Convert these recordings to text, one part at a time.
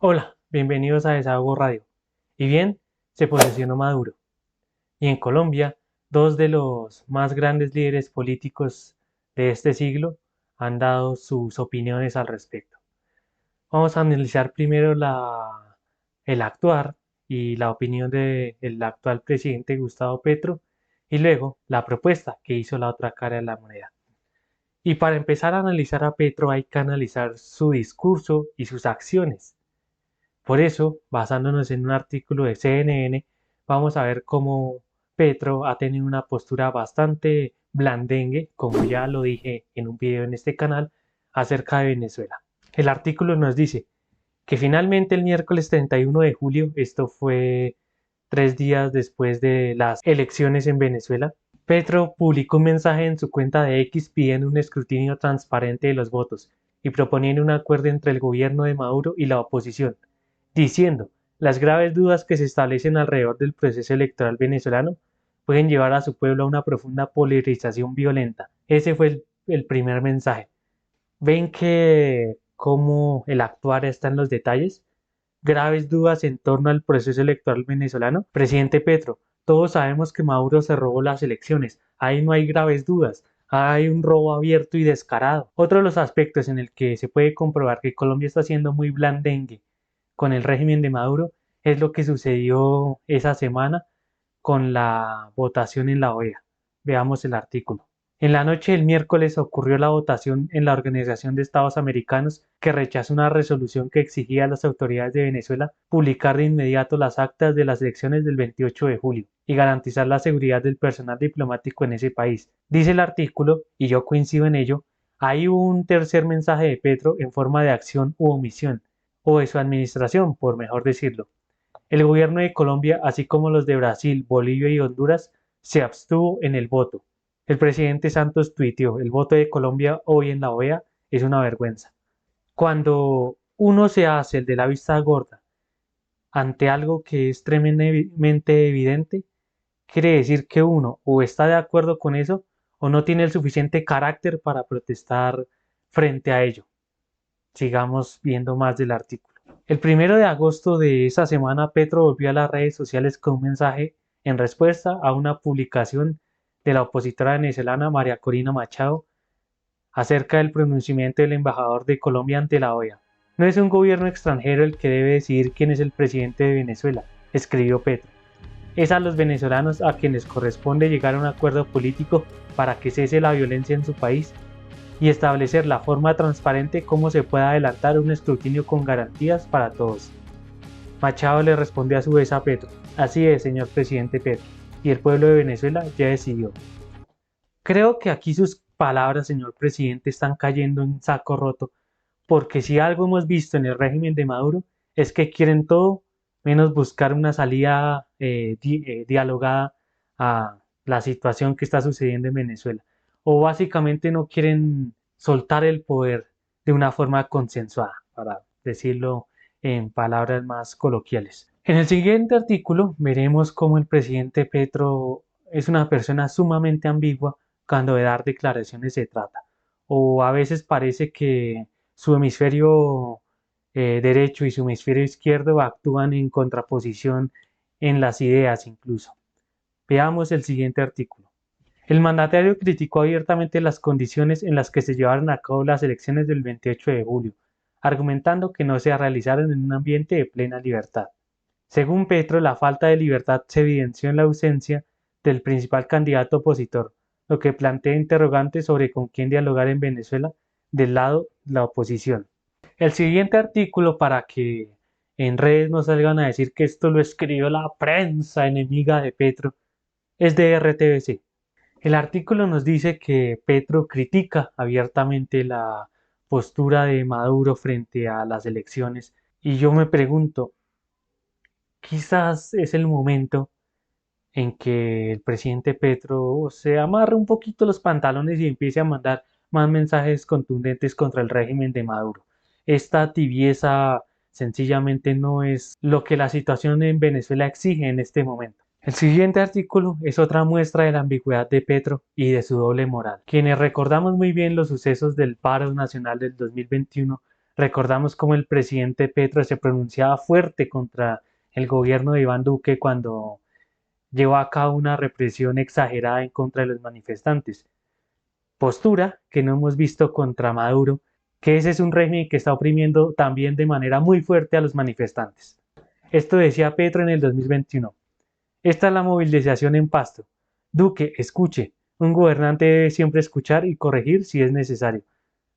Hola, bienvenidos a Desahogo Radio. Y bien, se posesionó Maduro. Y en Colombia, dos de los más grandes líderes políticos de este siglo han dado sus opiniones al respecto. Vamos a analizar primero el actuar y la opinión del actual presidente Gustavo Petro y luego la propuesta que hizo la otra cara de la moneda. Y para empezar a analizar a Petro hay que analizar su discurso y sus acciones. Por eso, basándonos en un artículo de CNN, vamos a ver cómo Petro ha tenido una postura bastante blandengue, como ya lo dije en un video en este canal, acerca de Venezuela. El artículo nos dice que finalmente el miércoles 31 de julio, esto fue 3 días después de las elecciones en Venezuela, Petro publicó un mensaje en su cuenta de X pidiendo un escrutinio transparente de los votos y proponiendo un acuerdo entre el gobierno de Maduro y la oposición, diciendo: las graves dudas que se establecen alrededor del proceso electoral venezolano pueden llevar a su pueblo a una profunda polarización violenta. Ese fue el primer mensaje. ¿Ven que cómo el actuar está en los detalles? Graves dudas en torno al proceso electoral venezolano. Presidente Petro, todos sabemos que Maduro se robó las elecciones. Ahí no hay graves dudas. Hay un robo abierto y descarado. Otro de los aspectos en el que se puede comprobar que Colombia está siendo muy blandengue con el régimen de Maduro es lo que sucedió esa semana con la votación en la OEA. Veamos el artículo. En la noche del miércoles ocurrió la votación en la Organización de Estados Americanos, que rechazó una resolución que exigía a las autoridades de Venezuela publicar de inmediato las actas de las elecciones del 28 de julio y garantizar la seguridad del personal diplomático en ese país. Dice el artículo, y yo coincido en ello, hay un tercer mensaje de Petro en forma de acción u omisión, o de su administración, por mejor decirlo. El gobierno de Colombia, así como los de Brasil, Bolivia y Honduras, se abstuvo en el voto. El presidente Santos tuiteó: el voto de Colombia hoy en la OEA es una vergüenza. Cuando uno se hace el de la vista gorda ante algo que es tremendamente evidente, quiere decir que uno o está de acuerdo con eso o no tiene el suficiente carácter para protestar frente a ello. Sigamos viendo más del artículo. El 1 de agosto de esa semana, Petro volvió a las redes sociales con un mensaje en respuesta a una publicación de la opositora venezolana María Corina Machado acerca del pronunciamiento del embajador de Colombia ante la OEA. No es un gobierno extranjero el que debe decidir quién es el presidente de Venezuela, escribió Petro. Es a los venezolanos a quienes corresponde llegar a un acuerdo político para que cese la violencia en su país y establecer la forma transparente cómo se pueda adelantar un escrutinio con garantías para todos. Machado le respondió a su vez a Petro: así es, señor presidente Petro, y el pueblo de Venezuela ya decidió. Creo que aquí sus palabras, señor presidente, están cayendo en saco roto, porque si algo hemos visto en el régimen de Maduro es que quieren todo menos buscar una salida dialogada a la situación que está sucediendo en Venezuela. O básicamente no quieren soltar el poder de una forma consensuada, para decirlo en palabras más coloquiales. En el siguiente artículo veremos cómo el presidente Petro es una persona sumamente ambigua cuando de dar declaraciones se trata, o a veces parece que su hemisferio derecho y su hemisferio izquierdo actúan en contraposición en las ideas incluso. Veamos el siguiente artículo. El mandatario criticó abiertamente las condiciones en las que se llevaron a cabo las elecciones del 28 de julio, argumentando que no se realizaron en un ambiente de plena libertad. Según Petro, la falta de libertad se evidenció en la ausencia del principal candidato opositor, lo que plantea interrogantes sobre con quién dialogar en Venezuela del lado de la oposición. El siguiente artículo, para que en redes no salgan a decir que esto lo escribió la prensa enemiga de Petro, es de RTBC. El artículo nos dice que Petro critica abiertamente la postura de Maduro frente a las elecciones, y yo me pregunto, quizás es el momento en que el presidente Petro se amarre un poquito los pantalones y empiece a mandar más mensajes contundentes contra el régimen de Maduro. Esta tibieza sencillamente no es lo que la situación en Venezuela exige en este momento. El siguiente artículo es otra muestra de la ambigüedad de Petro y de su doble moral. Quienes recordamos muy bien los sucesos del paro nacional del 2021, Recordamos cómo el presidente Petro se pronunciaba fuerte contra el gobierno de Iván Duque cuando llevó a cabo una represión exagerada en contra de los manifestantes. Postura que no hemos visto contra Maduro, que ese es un régimen que está oprimiendo también de manera muy fuerte a los manifestantes. Esto decía Petro en el 2021. Esta es la movilización en Pasto. Duque, escuche. Un gobernante debe siempre escuchar y corregir si es necesario.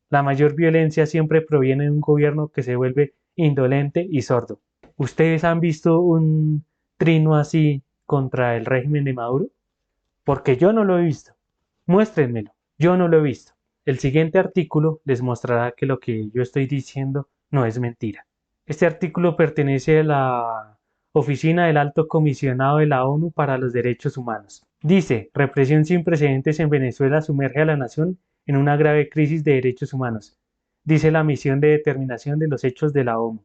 La mayor violencia siempre proviene de un gobierno que se vuelve indolente y sordo. ¿Ustedes han visto un trino así contra el régimen de Maduro? Porque yo no lo he visto. Muéstrenmelo. Yo no lo he visto. El siguiente artículo les mostrará que lo que yo estoy diciendo no es mentira. Este artículo pertenece a la Oficina del Alto Comisionado de la ONU para los Derechos Humanos. Dice, represión sin precedentes en Venezuela sumerge a la nación en una grave crisis de derechos humanos. Dice la misión de determinación de los hechos de la ONU.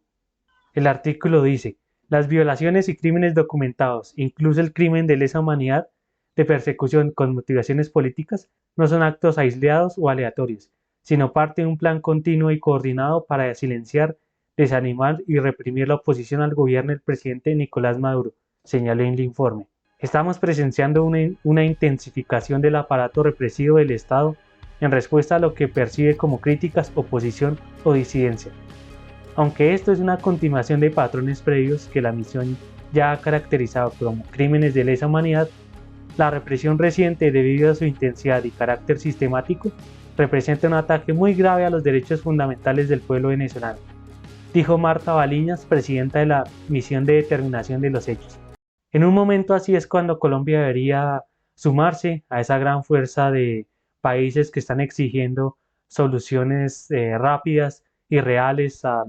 El artículo dice, las violaciones y crímenes documentados, incluso el crimen de lesa humanidad, de persecución con motivaciones políticas, no son actos aislados o aleatorios, sino parte de un plan continuo y coordinado para silenciar, desanimar y reprimir la oposición al gobierno del presidente Nicolás Maduro, señaló en el informe. Estamos presenciando una intensificación del aparato represivo del Estado en respuesta a lo que percibe como críticas, oposición o disidencia. Aunque esto es una continuación de patrones previos que la misión ya ha caracterizado como crímenes de lesa humanidad, la represión reciente, debido a su intensidad y carácter sistemático, representa un ataque muy grave a los derechos fundamentales del pueblo venezolano, dijo Marta Baliñas, presidenta de la Misión de Determinación de los Hechos. En un momento así es cuando Colombia debería sumarse a esa gran fuerza de países que están exigiendo soluciones rápidas y reales a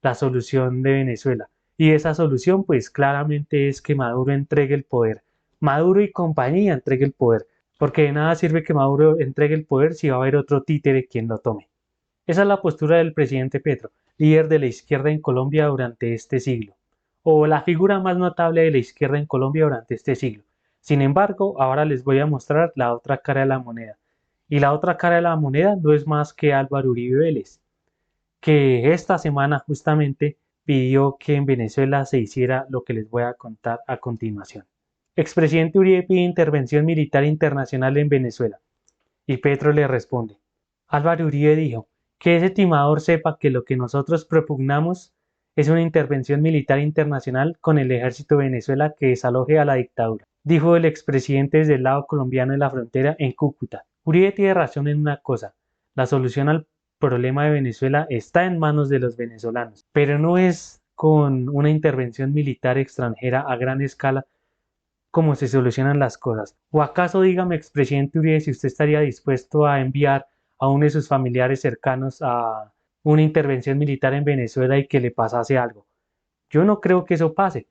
la solución de Venezuela. Y esa solución pues claramente es que Maduro entregue el poder. Maduro y compañía entregue el poder, porque de nada sirve que Maduro entregue el poder si va a haber otro títere quien lo tome. Esa es la postura del presidente Petro, líder de la izquierda en Colombia durante este siglo, o la figura más notable de la izquierda en Colombia durante este siglo. Sin embargo, ahora les voy a mostrar la otra cara de la moneda. Y la otra cara de la moneda no es más que Álvaro Uribe Vélez, que esta semana justamente pidió que en Venezuela se hiciera lo que les voy a contar a continuación. Expresidente Uribe pide intervención militar internacional en Venezuela. Y Petro le responde. Álvaro Uribe dijo, que ese timador sepa que lo que nosotros propugnamos es una intervención militar internacional con el ejército de Venezuela que desaloje a la dictadura, dijo el expresidente desde el lado colombiano de la frontera en Cúcuta. Uribe tiene razón en una cosa, la solución al problema de Venezuela está en manos de los venezolanos, pero no es con una intervención militar extranjera a gran escala como se solucionan las cosas. ¿O acaso, dígame, expresidente Uribe, si usted estaría dispuesto a enviar a uno de sus familiares cercanos a una intervención militar en Venezuela y que le pasase algo? Yo no creo que eso pase.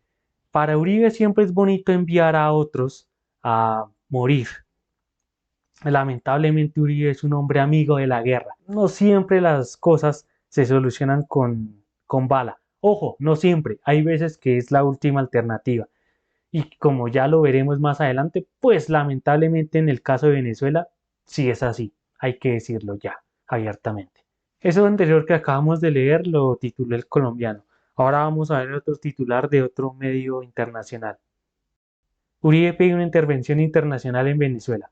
Para Uribe siempre es bonito enviar a otros a morir. Lamentablemente Uribe es un hombre amigo de la guerra. No siempre las cosas se solucionan con bala. Ojo, no siempre. Hay veces que es la última alternativa. Y como ya lo veremos más adelante, pues lamentablemente en el caso de Venezuela sí es así, hay que decirlo ya abiertamente. Eso anterior que acabamos de leer lo tituló El Colombiano. Ahora vamos a ver otro titular de otro medio internacional. Uribe pide una intervención internacional en Venezuela.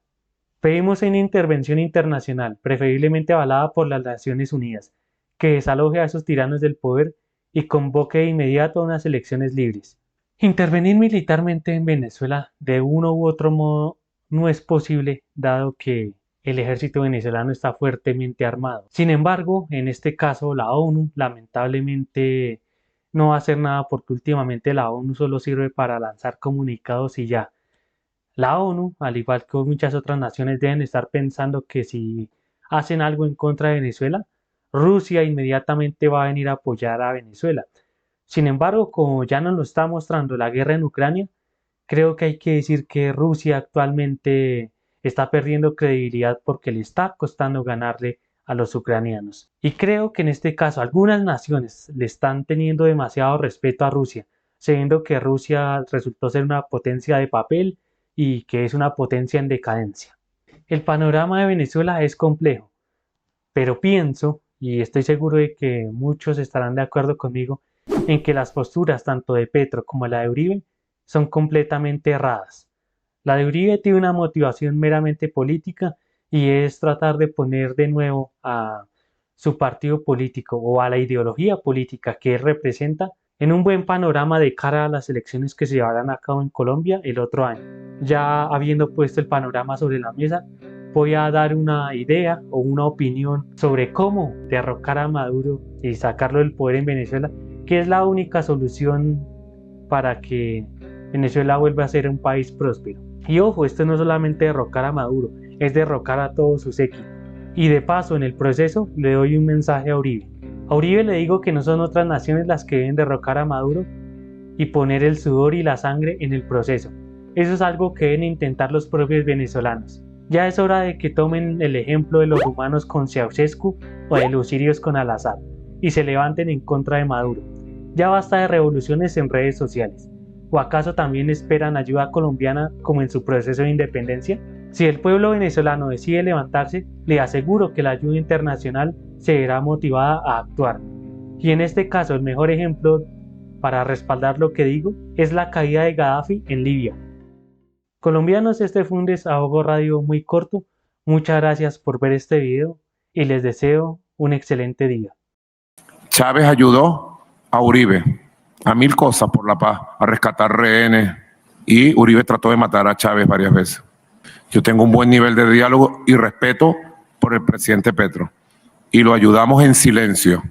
Pedimos una intervención internacional, preferiblemente avalada por las Naciones Unidas, que desaloje a esos tiranos del poder y convoque de inmediato a unas elecciones libres. Intervenir militarmente en Venezuela de uno u otro modo no es posible, dado que el ejército venezolano está fuertemente armado. Sin embargo, en este caso, la ONU lamentablemente no va a hacer nada porque últimamente la ONU solo sirve para lanzar comunicados y ya. La ONU, al igual que muchas otras naciones, deben estar pensando que si hacen algo en contra de Venezuela, Rusia inmediatamente va a venir a apoyar a Venezuela. Sin embargo, como ya nos lo está mostrando la guerra en Ucrania, creo que hay que decir que Rusia actualmente está perdiendo credibilidad porque le está costando ganarle a los ucranianos. Y creo que en este caso algunas naciones le están teniendo demasiado respeto a Rusia, sabiendo que Rusia resultó ser una potencia de papel y que es una potencia en decadencia. El panorama de Venezuela es complejo, pero pienso y estoy seguro de que muchos estarán de acuerdo conmigo en que las posturas tanto de Petro como la de Uribe son completamente erradas. La de Uribe tiene una motivación meramente política y es tratar de poner de nuevo a su partido político o a la ideología política que él representa en un buen panorama de cara a las elecciones que se llevarán a cabo en Colombia el otro año. Ya habiendo puesto el panorama sobre la mesa, voy a dar una idea o una opinión sobre cómo derrocar a Maduro y sacarlo del poder en Venezuela, que es la única solución para que Venezuela vuelva a ser un país próspero. Y ojo, esto no es solamente derrocar a Maduro, es derrocar a todos sus séquito. Y de paso, en el proceso, le doy un mensaje a Uribe. A Uribe le digo que no son otras naciones las que deben derrocar a Maduro y poner el sudor y la sangre en el proceso. Eso es algo que deben intentar los propios venezolanos. Ya es hora de que tomen el ejemplo de los rumanos con Ceausescu o de los sirios con Al-Assad y se levanten en contra de Maduro. Ya basta de revoluciones en redes sociales. ¿O acaso también esperan ayuda colombiana como en su proceso de independencia? Si el pueblo venezolano decide levantarse, le aseguro que la ayuda internacional se verá motivada a actuar. Y en este caso el mejor ejemplo para respaldar lo que digo es la caída de Gaddafi en Libia. Colombianos, este fue un desahogo radio muy corto. Muchas gracias por ver este video y les deseo un excelente día. Chávez ayudó a Uribe a 1000 cosas por la paz, a rescatar rehenes, y Uribe trató de matar a Chávez varias veces. Yo tengo un buen nivel de diálogo y respeto por el presidente Petro y lo ayudamos en silencio.